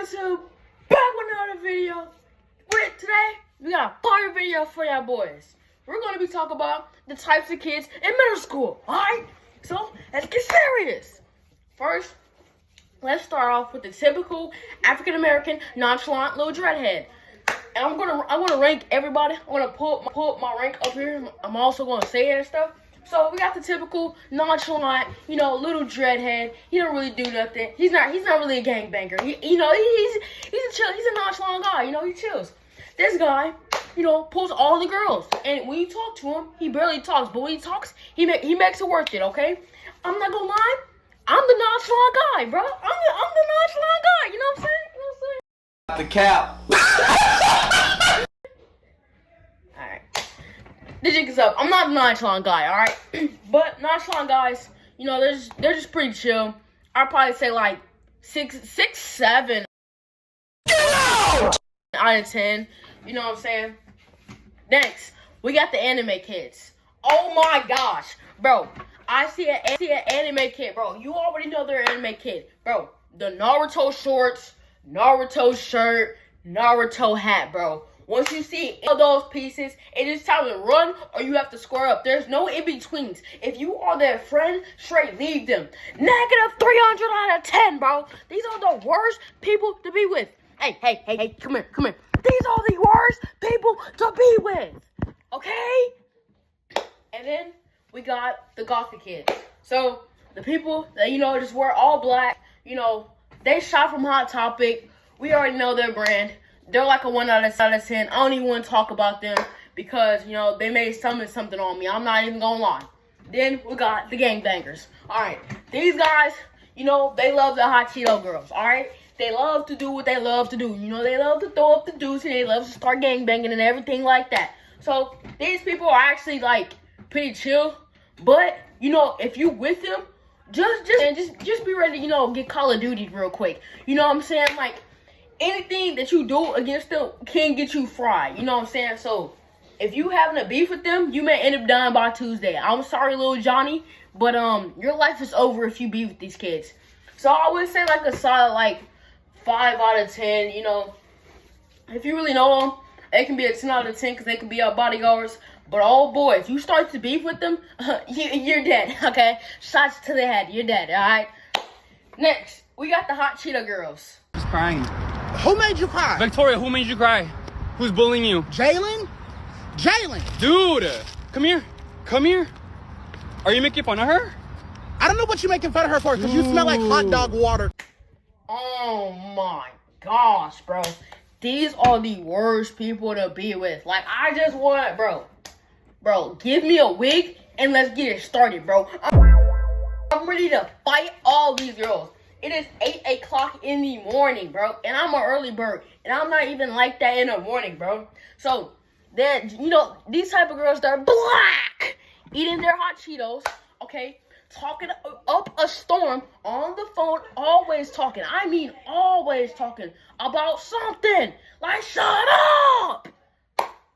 YouTube, back with another video. Today, we got a fire video for y'all boys. We're going to be talking about the types of kids in middle school, alright? So, let's get serious. First, let's start off with the typical African-American nonchalant little dreadhead. And I'm gonna rank everybody. I'm gonna pull up my rank up here. I'm also gonna say it and stuff. So we got the typical nonchalant, little dreadhead. He don't really do nothing. He's not really a gangbanger. He's a chill. He's a nonchalant guy. He chills. This guy, pulls all the girls. And when you talk to him, he barely talks. But when he talks, he makes it worth it. Okay? I'm not gonna lie. I'm the nonchalant guy, bro. I'm the nonchalant guy. You know what I'm saying? The cap. Alright. The jig is up. I'm not a nonchalant guy, alright? But nonchalant guys, they're just pretty chill. I'd probably say like 6, 7 out of 10. You know what I'm saying? Next, we got the anime kids. Oh my gosh, bro. I see an anime kid, bro. You already know they're an anime kid. Bro, the Naruto shorts, Naruto shirt, Naruto hat, bro. Once you see all those pieces, it is time to run or you have to square up. There's no in-betweens. If you are their friend, straight leave them. Negative 300 out of 10, bro. These are the worst people to be with. Hey, come here. These are the worst people to be with. Okay? And then we got the gothic kids. So, the people that, just wear all black, they shot from Hot Topic. We already know their brand. They're like a 1 out of 10. I don't even want to talk about them because, they may summon something on me. I'm not even going to lie. Then we got the gangbangers. Alright, these guys, they love the hot Cheeto girls. Alright, they love to do what they love to do. They love to throw up the deuce and they love to start gangbanging and everything like that. So, these people are actually, pretty chill. But, if you with them, just be ready to, get Call of Duty real quick. You know what I'm saying? Anything that you do against them can get you fried. You know what I'm saying? So, if you having a beef with them, you may end up dying by Tuesday. I'm sorry, little Johnny, but your life is over if you beef with these kids. So, I would say a solid 5 out of 10. If you really know them, it can be a 10 out of 10 because they can be our bodyguards. But oh boy, if you start to beef with them, you're dead. Okay, shots to the head, you're dead. All right. Next, we got the hot Cheetah girls. Who's crying? Who made you cry? Victoria, who made you cry? Who's bullying you? Jalen? Dude, come here. Are you making fun of her? I don't know what you're making fun of her for, because you smell like hot dog water. Oh my gosh, bro. These are the worst people to be with. I just want, bro, give me a wig and let's get it started, bro. I'm ready to fight all these girls. It is 8 o'clock in the morning, bro, and I'm an early bird, and I'm not even like that in the morning, bro. So, then, these type of girls, they're black, eating their hot Cheetos, okay, talking up a storm on the phone, always talking. I mean, always talking about something. Shut up!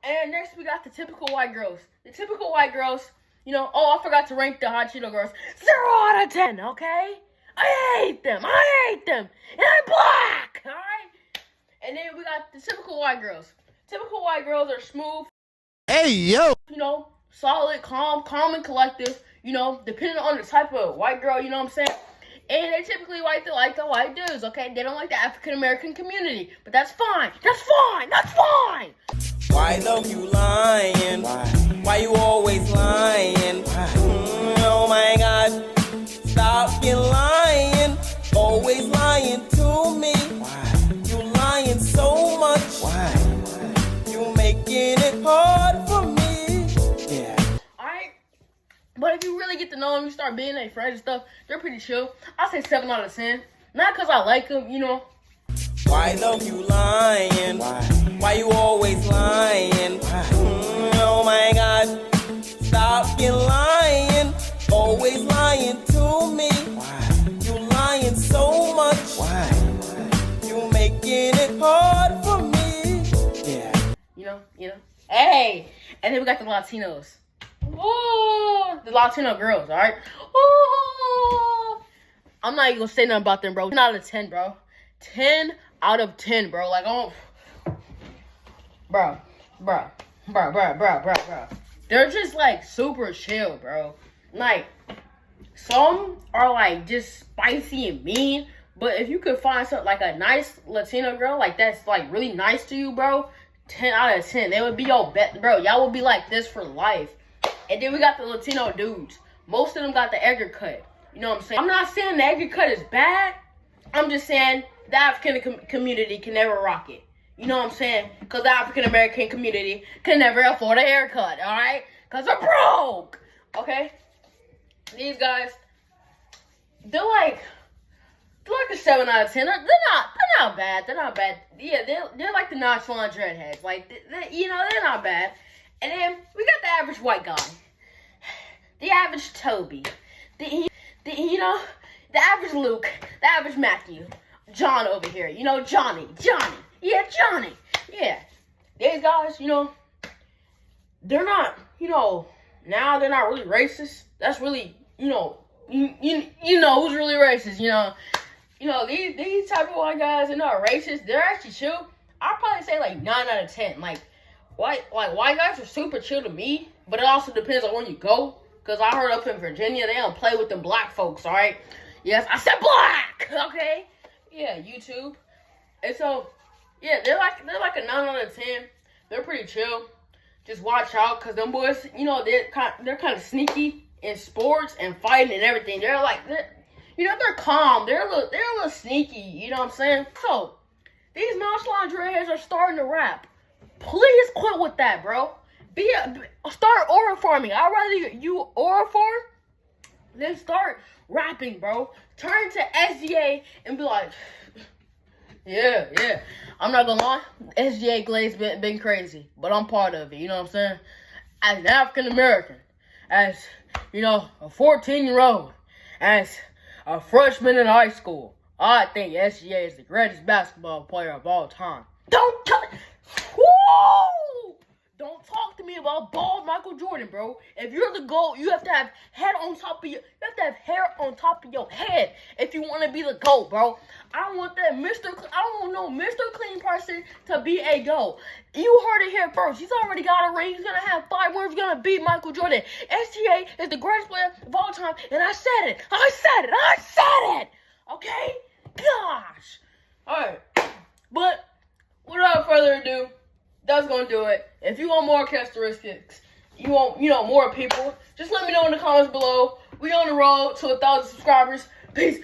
And next, we got the typical white girls. The typical white girls, I forgot to rank the hot Cheeto girls. 0 out of 10, okay? I hate them. And I'm black, alright? And then we got the typical white girls. Typical white girls are smooth. Hey, yo! Solid, calm and collective. Depending on the type of white girl, you know what I'm saying? And they typically like the white dudes, okay? They don't like the African-American community. But that's fine. That's fine. Why love you lying? Why you always lying? Oh my God. Stop you lying. Always lying to me. You lying so much. You making it hard for me. Yeah. Alright. But if you really get to know them, you start being their friends and stuff, they're pretty chill. I say 7 out of 10. Not because I like them, Why love you lying? Why you always lying? Oh my God. Stop you lying. Always lying to me. You lying so much. You making it hard for me. Yeah. Hey! And then we got the Latinos. Ooh, the Latino girls, alright? Ooh! I'm not even gonna say nothing about them, bro. 10 out of 10, bro. 10 out of 10, bro. Like, oh, bro. They're just like super chill, bro. Like, some are like just spicy and mean, but if you could find something like a nice Latino girl, like that's like really nice to you, bro, 10 out of 10. They would be your bet, bro. Y'all would be like this for life. And then we got the Latino dudes. Most of them got the edger cut. You know what I'm saying? I'm not saying the edger cut is bad. I'm just saying the African community can never rock it. You know what I'm saying? Because the African American community can never afford a haircut, alright? Because they're broke. Okay? These guys, they're like a 7 out of 10. They're not bad. They're not bad. Yeah, they're like the nonchalant dreadheads. Like, they're not bad. And then we got the average white guy, the average Toby, the average Luke, the average Matthew, John over here. Johnny. Yeah, Johnny. Yeah, these guys, they're not. Now they're not really racist. That's really, you know who's really racist. These type of white guys are not racist. They're actually chill. I'd probably say like 9 out of 10. Like white guys are super chill to me, but it also depends on when you go. Cause I heard up in Virginia they don't play with them black folks. All right, yes, I said black. Okay, yeah, YouTube. And so, yeah, they're like a 9 out of 10. They're pretty chill. Just watch out, cause them boys, they're kind of sneaky in sports and fighting and everything. They're calm. They're a little sneaky. You know what I'm saying? So these nonchalant dreadheads are starting to rap. Please quit with that, bro. Start aura farming. I'd rather you aura farm than start rapping, bro. Turn to SGA and be like, yeah. I'm not gonna lie, SGA Glade's been crazy, but I'm part of it. You know what I'm saying? As an African American, as a 14-year-old, as a freshman in high school, I think SGA is the greatest basketball player of all time. Don't talk to me about bald Michael Jordan, bro. If you're the GOAT, you have to have hair on top of your head if you want to be the GOAT, bro. I don't want no Mr. Clean person to be a GOAT. You heard it here first. He's already got a ring. He's gonna have 5 wins. He's gonna beat Michael Jordan. SGA is the greatest player of all time, and I said it. Okay? Gosh. Alright. But without further ado, that's gonna do it. If you want more characteristics, you want more people, just let me know in the comments below. We on the road to 1,000 subscribers. Peace.